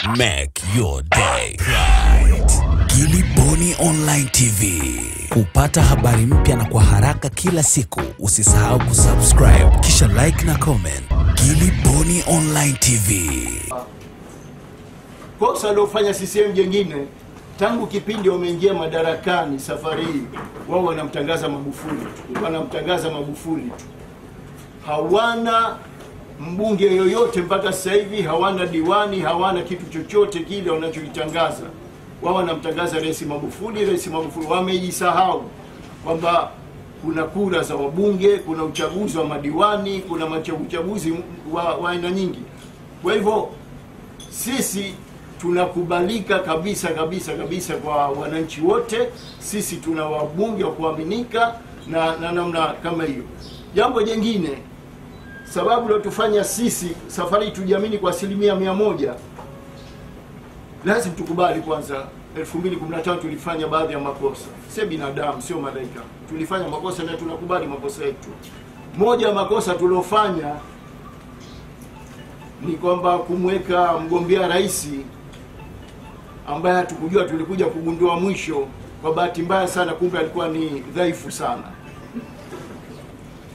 Make your day right. Gilly Bonny Online TV. Kupata habari mpya na kwa haraka kila siku, usisahau kusubscribe kisha like na comment. Gilly Bonny Online TV. Kosa alofanya CCM jengine tangu kipindi wameingia madarakani safari hii, wao wanamtangaza Magufuli. Hawana mbunge yoyote mpaka sasa hivi, hawana diwani, hawana kitu chochote kile wanachokitangaza. Wao wanamtangaza Rais Magufuli. Wamejisahau kwamba kuna kura za wabunge, kuna uchaguzi wa madiwani, kuna uchaguzi wa aina nyingi. Kwa hivyo sisi tunakubalika kabisa kwa wananchi wote. Sisi tuna wabunge wa kuaminika na namna kama hiyo. Jambo jingine, sababu leo tufanya sisi safari tujiamini kwa 100%, lazima tukubali kwanza 2015 tulifanya baadhi ya makosa. Sisi binadamu, sio malaika. Tulifanya makosa na tunakubali makosa yetu. Moja ya makosa tuliofanya ni kwamba kumweka mgombea rais ambaye hatukujua, tulikuja kugundua mwisho kwa bahati mbaya sana, kumbe alikuwa ni dhaifu sana.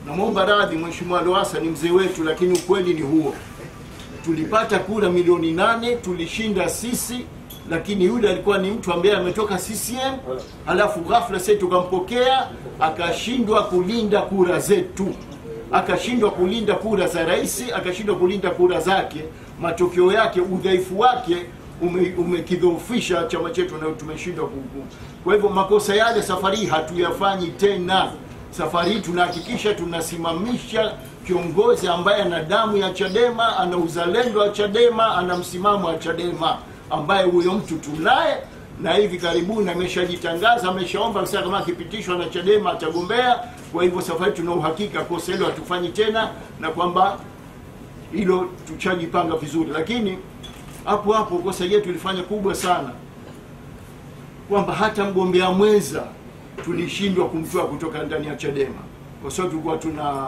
Naomba radhi Mheshimiwa Lowassa, ni mzee wetu, lakini ukweli ni huo. Tulipata kura milioni 8, tulishinda sisi, lakini yule alikuwa ni mtu ambaye ametoka CCM, alafu ghafla sisi tukampokea, akashindwa kulinda kura zetu. Akashindwa kulinda kura za rais, akashindwa kulinda kura zake. Matokeo yake, udhaifu wake umekidhoofisha chama chetu na tumeshindwa kuhukumu. Kwa hivyo makosa yale safari hatuyafanyi tena. Safari hii tunahakikisha tunasimamisha kiongozi ambaye ana damu ya Chadema, ana uzalendo wa Chadema, ana msimamo wa Chadema, ambaye huyo mtu tunaye, na hivi karibuni ameshajitangaza, ameshaomba sasa kama akipitishwa na Chadema atagombea. Kwa hivyo safari tuna uhakika kosa hilo hatufanyi tena, na kwamba hilo tuchajipanga vizuri. Lakini hapo kosa yetu tulifanya kubwa sana, kwamba hata mgombea mwenza tulishindwa kumtoa kutoka ndani ya Chadema, kwa sababu tulikuwa tuna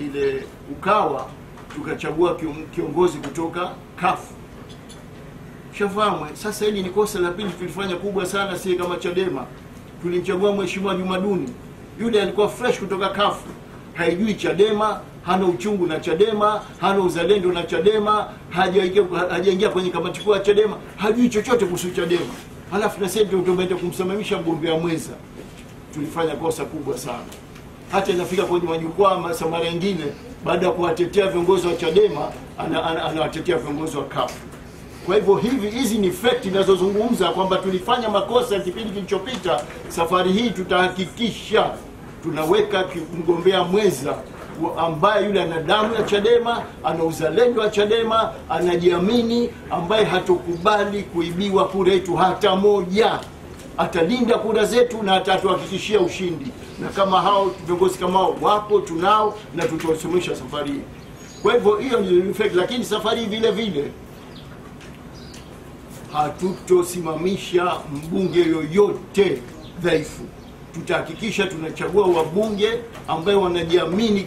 ile Ukawa, tukachagua kiongozi kutoka kafu. Shafahamu. Sasa hili ni kosa la pili tulifanya kubwa sana sisi kama Chadema. Tulimchagua Mheshimiwa Jumaduni, yule alikuwa fresh kutoka kafu, haijui Chadema, hana uchungu na Chadema, hana uzalendo na Chadema, hajaingia kwenye kamati kuu ya Chadema, hajui chochote kuhusu Chadema. Halafu na sisi ndio tumeenda kumsimamisha mgombea mwenza. Tulifanya kosa kubwa sana. Hata inafika kwenye majukwaa mara nyingine, baada ya kuwatetea viongozi wa Chadema, anawatetea viongozi wa kafu. Kwa hivyo hizi ni fact ninazozungumza, kwamba tulifanya makosa ya kipindi kilichopita. Safari hii tutahakikisha tunaweka mgombea mwenza ambaye yule ana damu ya Chadema, ana uzalendo wa Chadema, anajiamini, ambaye hatokubali kuibiwa kura yetu hata moja. Atalinda kura zetu na atatuhakikishia ushindi. Na kama hao viongozi kama hao wapo, tunao, na tutawasomesha safari hii. Kwa hivyo hiyo ni fact. Lakini safari vile vile hatutosimamisha mbunge yoyote dhaifu. Tutahakikisha tunachagua wabunge ambaye wanajiamini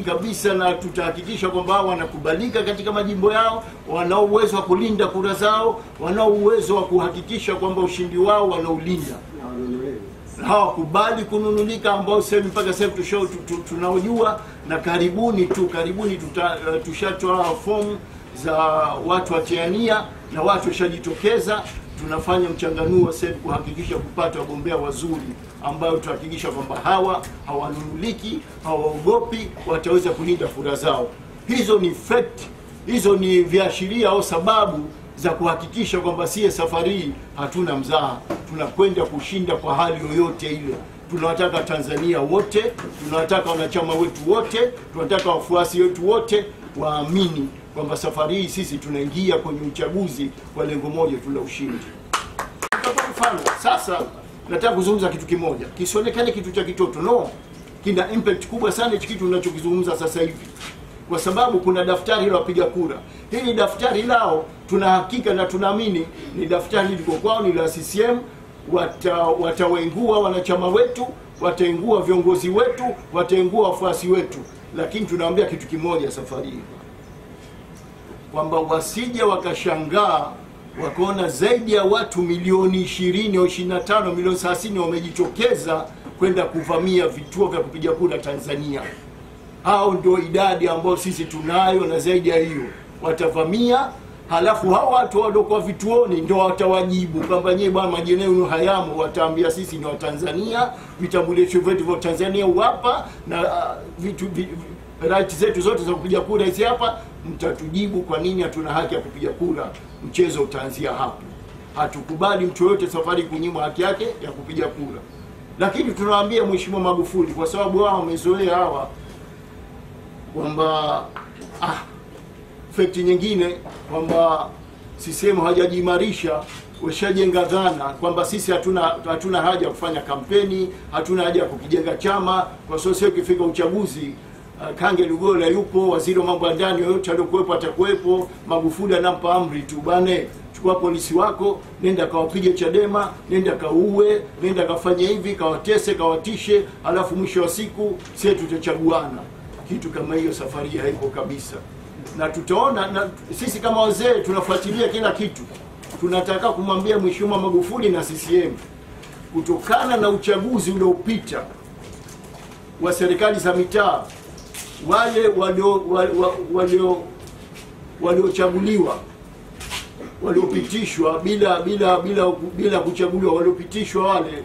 kabisa, na tutahakikisha kwamba wanakubalika katika majimbo yao, wanao uwezo wa kulinda kura zao, wanao uwezo wa kuhakikisha kwamba ushindi wao wanaulinda. Hawakubali kununulika, ambao sasa mpaka sasa tunaojua, na karibuni tushatoa fomu za watu watiania na watu washajitokeza. Tunafanya mchanganuo sasa kuhakikisha kupata wagombea wazuri ambao tutahakikisha kwamba hawanunuliki, hawaogopi, wataweza kulinda kura zao. Hizo ni fact, hizo ni viashiria au sababu za kuhakikisha kwamba sie safari hatuna mzaha, tunakwenda kushinda kwa hali yoyote ile. Tunawataka Tanzania wote, tunawataka wanachama wetu wote, tunataka wafuasi wetu wote waamini kwamba safari hii sisi tunaingia kwenye uchaguzi kwa lengo moja tu la ushindi. Kwa mfano, sasa nataka kuzungumza kitu kimoja. Kisionekane kitu cha kitoto, no. Kina impact kubwa sana hichi kitu tunachokizungumza sasa hivi. Kwa sababu kuna daftari la wapiga kura. Hili daftari lao tunahakika na tunaamini ni daftari liko kwao, ni la CCM. Watawaingua wanachama wetu, wataingua viongozi wetu, wataingua wafuasi wetu. Lakini tunaambia kitu kimoja safari hii. kwamba wasije wakashangaa wakaona zaidi ya watu milioni 20 au 25 milioni 30 wamejitokeza kwenda kuvamia vituo vya kupiga kura Tanzania. Hao ndio idadi ambayo sisi tunayo, na zaidi ya hiyo watavamia. Halafu hao watu waliokuwa vituoni ndio watawajibu kwamba nyie bwana majina yenu hayamo. Wataambia sisi ni wa Tanzania, vitambulisho vyetu vya Tanzania hapa, na right zetu zote za kupiga kura hizi hapa. Mtatujibu kwa nini hatuna haki ya kupiga kura. Mchezo utaanzia hapo. Hatukubali mtu yote safari kunyima haki yake ya kupiga kura. Lakini tunawaambia Mheshimiwa Magufuli, kwa sababu wao wamezoea hawa kwamba fact nyingine kwamba CCM hajajimarisha, washajenga dhana kwamba sisi hatuna haja ya kufanya kampeni, hatuna haja ya kukijenga chama, kwa sababu sio kifika uchaguzi Kange Lugola yupo, waziri wa mambo ya ndani yote aliyokuepo atakuepo, Magufuli anampa amri tu, bane chukua polisi wako, nenda kawapige Chadema, nenda kauue, nenda kafanya hivi, kawatese, kawatishe, alafu mwisho wa siku sisi tutachaguana. Kitu kama hiyo safari haipo kabisa. Na tutaona, na sisi kama wazee tunafuatilia kila kitu. Tunataka kumwambia Mheshimiwa Magufuli na CCM, kutokana na uchaguzi uliopita wa serikali za mitaa, wale waliochaguliwa, waliopitishwa bila kuchaguliwa, waliopitishwa wale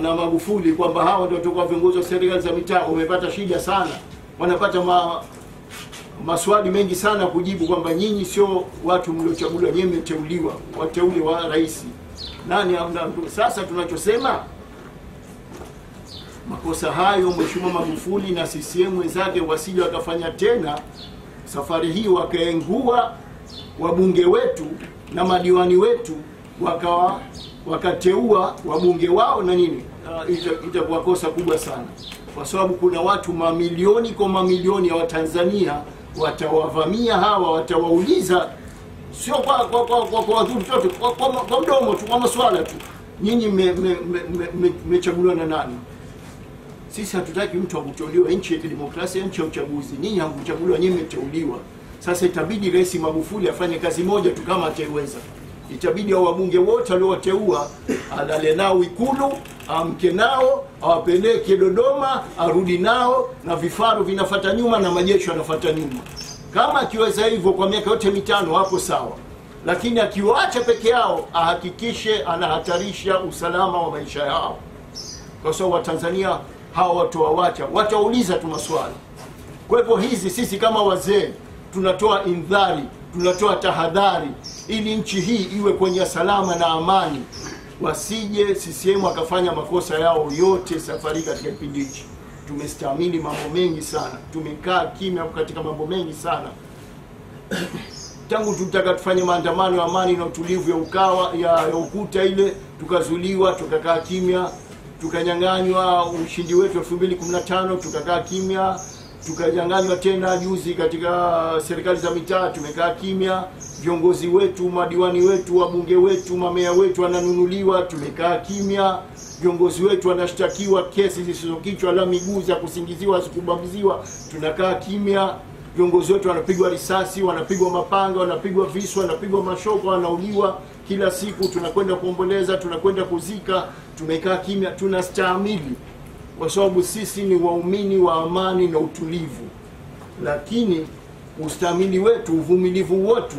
na Magufuli, kwamba hawa ndio watakuwa viongozi wa serikali za mitaa, wamepata shida sana. Wanapata maswali mengi sana kujibu kwamba nyinyi sio watu mliochaguliwa, nyinyi mmeteuliwa, wateule wa rais. Nani sasa tunachosema? Makosa hayo Mheshimiwa Magufuli na CCM wenzake wasije wakafanya tena. Safari hii wakaengua wabunge wetu na madiwani wetu, wakateua wabunge wao na nini, itakuwa kosa kubwa sana, kwa sababu kuna watu mamilioni kwa mamilioni ya Watanzania watawavamia hawa, watawauliza, sio kwa wadhuru tote, kwa mdomo tu, kwa maswala tu, nyinyi mmechaguliwa na nani? Sisi hatutaki mtu akuteuliwa. Nchi ya demokrasia, nchi ya uchaguzi. Nyinyi hamkuchaguliwa, nyinyi mmeteuliwa. Sasa itabidi Rais Magufuli afanye kazi moja tu kama ataweza. Itabidi hao wabunge wote waliowateua alale nao Ikulu, amke nao, awapeleke Dodoma, arudi nao, na vifaru vinafuata nyuma na majeshi yanafuata nyuma. Kama akiweza hivyo kwa miaka yote 5 hapo sawa. Lakini akiwaacha peke yao, ahakikishe anahatarisha usalama wa maisha yao. Kwa sababu Watanzania hawa watu watauliza tu maswali. Kwa hivyo hizi sisi kama wazee tunatoa indhari, tunatoa tahadhari, ili nchi hii iwe kwenye salama na amani. Wasije CCM akafanya makosa yao yote safari katika kipindi hichi. Tumestahimili mambo mengi sana, tumekaa kimya katika mambo mengi sana. Tangu tutaka tufanye maandamano ya amani na utulivu ya Ukawa ya Ukuta ile, tukazuliwa, tukakaa kimya. Tukanyang'anywa ushindi wetu 2015, tukakaa kimya. Tukanyang'anywa tena juzi katika serikali za mitaa, tumekaa kimya. Viongozi wetu, madiwani wetu, wabunge wetu, mamea wetu wananunuliwa, tumekaa kimya. Viongozi wetu wanashtakiwa kesi zisizokichwa la miguu za kusingiziwa, zikubambiziwa, tunakaa kimya. Viongozi wetu wanapigwa risasi, wanapigwa mapanga, wanapigwa visu, wanapigwa mashoko, wanauliwa kila siku. Tunakwenda kuomboleza, tunakwenda kuzika, tumekaa kimya. Tunastahimili kwa sababu sisi ni waumini wa amani na utulivu. Lakini ustahimili wetu, uvumilivu wetu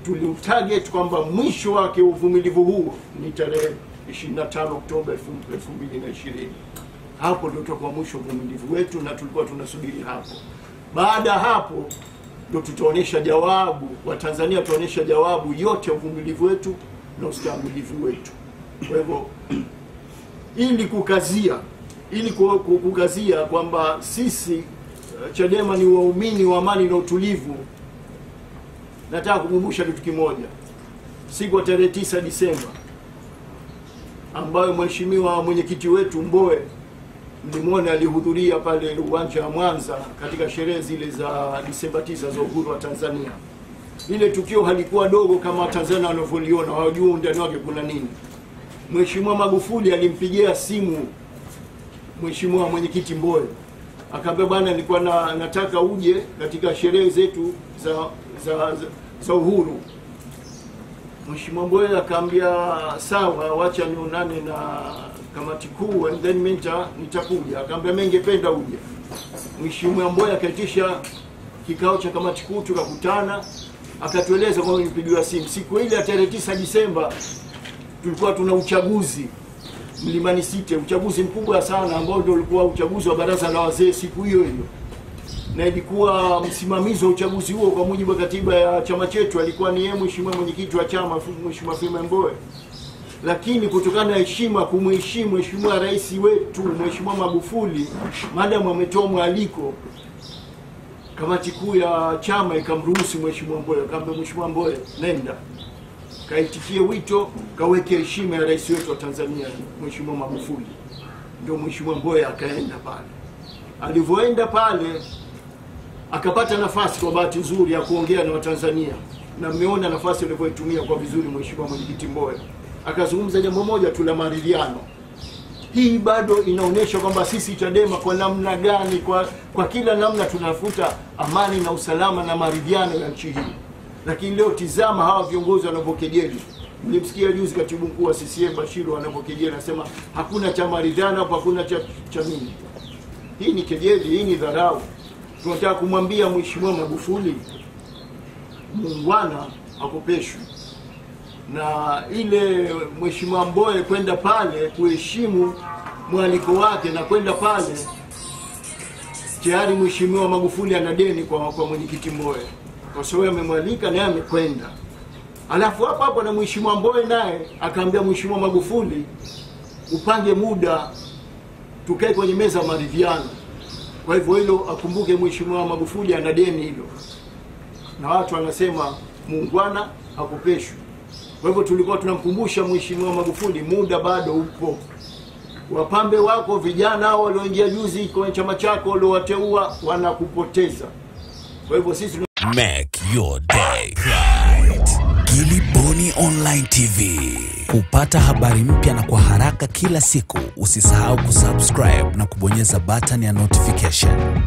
tuliutarget kwamba mwisho wake uvumilivu huu ni tarehe 25 Oktoba 2020. Hapo ndio tutakuwa mwisho uvumilivu wetu, na tulikuwa tunasubiri hapo. Baada hapo ndio tutaonesha jawabu, Watanzania tutaonesha jawabu yote ya uvumilivu wetu na ustahimilivu wetu. Kwa hivyo ili kukazia kwamba sisi Chadema ni waumini wa amani na utulivu, nataka kukumbusha kitu kimoja. Siku ya tarehe 9 Disemba ambayo Mheshimiwa mwenyekiti wetu Mbowe mlimwona alihudhuria pale uwanja wa Mwanza katika sherehe zile za Disemba 9 za uhuru wa Tanzania. Ile tukio halikuwa dogo kama Tanzania wanavyoliona, hawajui ndani wake kuna nini. Mheshimiwa Magufuli alimpigia simu Mheshimiwa mwenyekiti Mbowe Akaambia bwana, nilikuwa nataka uje katika sherehe zetu za uhuru. Mheshimiwa Mbowe akaambia sawa, wacha nionane na kamati kuu and then nitakuja. Akaambia mimi ningependa uje. Mheshimiwa Mbowe akaitisha kikao cha kamati kuu, tukakutana, akatueleza kwamba nilipigiwa simu siku ile ya tarehe 9 Disemba tulikuwa tuna uchaguzi Mlimani City, uchaguzi mkubwa sana ambao ndio ulikuwa uchaguzi wa baraza la wazee siku hiyo hiyo. Na ilikuwa msimamizi wa uchaguzi huo kwa mujibu wa katiba ya chama chetu alikuwa ni yeye mheshimiwa mwenyekiti wa chama Mheshimiwa Freeman Mbowe. Lakini kutokana na heshima, kumheshimu mheshimiwa rais wetu Mheshimiwa Magufuli, madam ametoa mwaliko, kamati kuu ya chama ikamruhusu Mheshimiwa Mbowe. Akamwambia Mheshimiwa Mbowe, nenda kaitikie wito, kaweke heshima ya rais wetu wa Tanzania Mheshimiwa Magufuli. Ndio Mheshimiwa Mbowe akaenda pale. Alivyoenda pale akapata nafasi kwa bahati nzuri ya kuongea na Watanzania, na mmeona nafasi alivyoitumia kwa vizuri Mheshimiwa mwenyekiti Mbowe. Akazungumza jambo moja tu la maridhiano. Hii bado inaonyesha kwamba sisi Chadema kwa namna gani, kwa kila namna tunafuta amani na usalama na maridhiano ya nchi hii. Lakini leo tizama hawa viongozi wanapokejeli. Mlimsikia juzi katibu mkuu wa CCM Bashiru anapokejeli, anasema hakuna cha maridhiano hapa, hakuna cha nini. Hii ni kejeli, hii ni dharau. Tunataka kumwambia Mheshimiwa Magufuli, muungwana akopeshwe. Na ile Mheshimiwa Mbowe kwenda pale kuheshimu mwaliko wake na kwenda pale, tayari Mheshimiwa Magufuli ana deni kwa mwenyekiti Mbowe, kwa sababu amemwalika naye amekwenda. Alafu hapo na Mheshimiwa Mbowe naye akaambia Mheshimiwa Magufuli, upange muda tukae kwenye meza maridhiano. Kwa hivyo hilo akumbuke Mheshimiwa Magufuli ana deni hilo. Na watu wanasema muungwana akopeshwe. Kwa hivyo tulikuwa tunamkumbusha Mheshimiwa Magufuli, muda bado upo. Wapambe wako vijana hao walioingia juzi kwenye chama chako waliowateua wanakupoteza. Kwa hivyo sisi make your day right. Gilly Bonny Online TV. Kupata habari mpya na kwa haraka kila siku, usisahau kusubscribe na kubonyeza button ya notification.